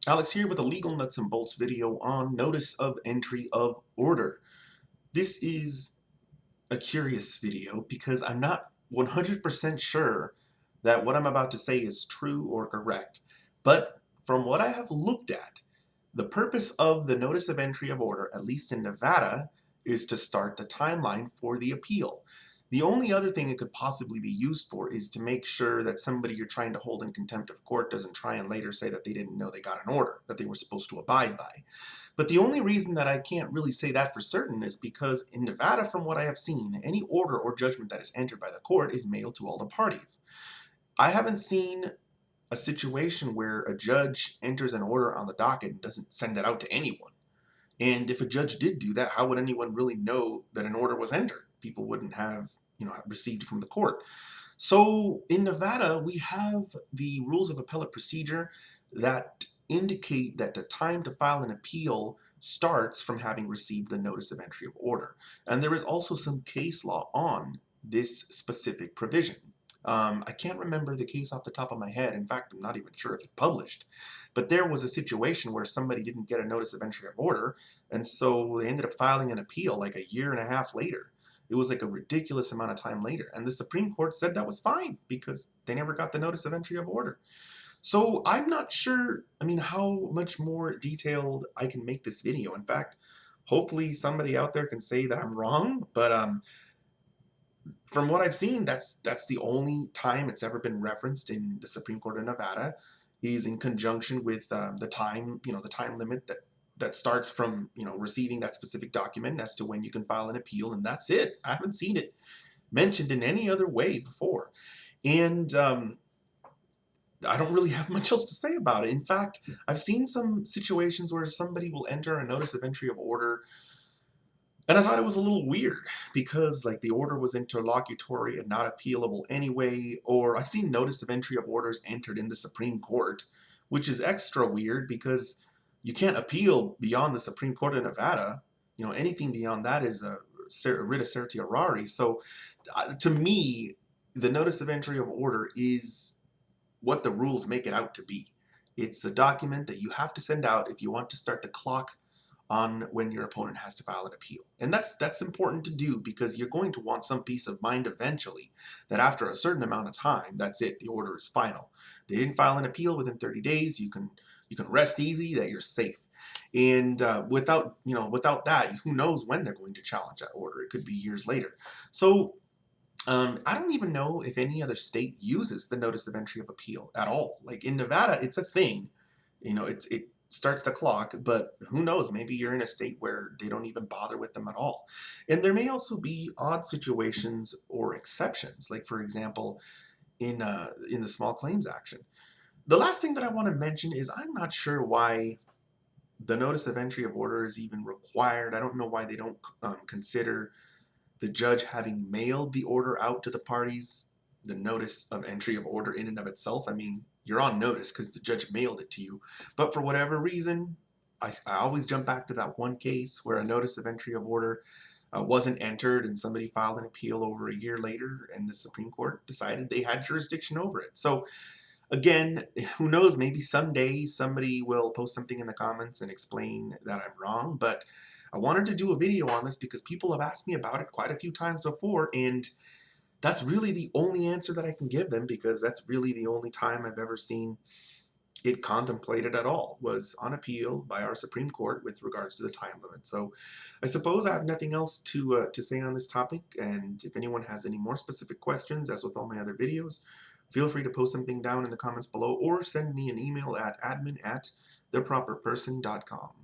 Alex here with a legal nuts and bolts video on notice of entry of order. This is a curious video because I'm not 100% sure that what I'm about to say is true or correct. But from what I have looked at, the purpose of the notice of entry of order, at least in Nevada, is to start the timeline for the appeal. The only other thing it could possibly be used for is to make sure that somebody you're trying to hold in contempt of court doesn't try and later say that they didn't know they got an order that they were supposed to abide by. But the only reason that I can't really say that for certain is because in Nevada, from what I have seen, any order or judgment that is entered by the court is mailed to all the parties. I haven't seen a situation where a judge enters an order on the docket and doesn't send it out to anyone. And if a judge did do that, how would anyone really know that an order was entered? People wouldn't have, received it from the court. So in Nevada, we have the rules of appellate procedure that indicate that the time to file an appeal starts from having received the notice of entry of order. And there is also some case law on this specific provision. I can't remember the case off the top of my head. In fact, I'm not even sure if it published. But there was a situation where somebody didn't get a notice of entry of order, and so they ended up filing an appeal like a year and a half later. It was like a ridiculous amount of time later. And the Supreme Court said that was fine because they never got the notice of entry of order. So I'm not sure, how much more detailed I can make this video. In fact, hopefully somebody out there can say that I'm wrong, but from what I've seen, that's the only time it's ever been referenced in the Supreme Court of Nevada, is in conjunction with the time, the time limit that starts from receiving that specific document as to when you can file an appeal, and that's it. I haven't seen it mentioned in any other way before, and I don't really have much else to say about it. In fact, I've seen some situations where somebody will enter a notice of entry of order, and I thought it was a little weird because like the order was interlocutory and not appealable anyway, or I've seen notice of entry of orders entered in the Supreme Court, which is extra weird because you can't appeal beyond the Supreme Court of Nevada. Anything beyond that is a writ of certiorari. So to me, the notice of entry of order is what the rules make it out to be. It's a document that you have to send out if you want to start the clock on when your opponent has to file an appeal. And that's important to do because you're going to want some peace of mind eventually that after a certain amount of time, that's it, the order is final. They didn't file an appeal within 30 days, you can rest easy that you're safe. And without that, who knows when they're going to challenge that order. It could be years later. So I don't even know if any other state uses the notice of entry of appeal at all. Like in Nevada, it's a thing. It starts the clock, but who knows? Maybe you're in a state where they don't even bother with them at all. And there may also be odd situations or exceptions, like for example, in the small claims action. The last thing that I want to mention is I'm not sure why the notice of entry of order is even required. I don't know why they don't consider the judge having mailed the order out to the parties, the notice of entry of order in and of itself. You're on notice because the judge mailed it to you. But for whatever reason, I always jump back to that one case where a notice of entry of order wasn't entered and somebody filed an appeal over a year later and the Supreme Court decided they had jurisdiction over it. So again, who knows, maybe someday somebody will post something in the comments and explain that I'm wrong, but I wanted to do a video on this because people have asked me about it quite a few times before, and that's really the only answer that I can give them because that's really the only time I've ever seen it contemplated at all, was on appeal by our Supreme Court with regards to the time limit. So I suppose I have nothing else to say on this topic, and if anyone has any more specific questions, as with all my other videos, feel free to post something down in the comments below or send me an email at admin@theproperperson.com.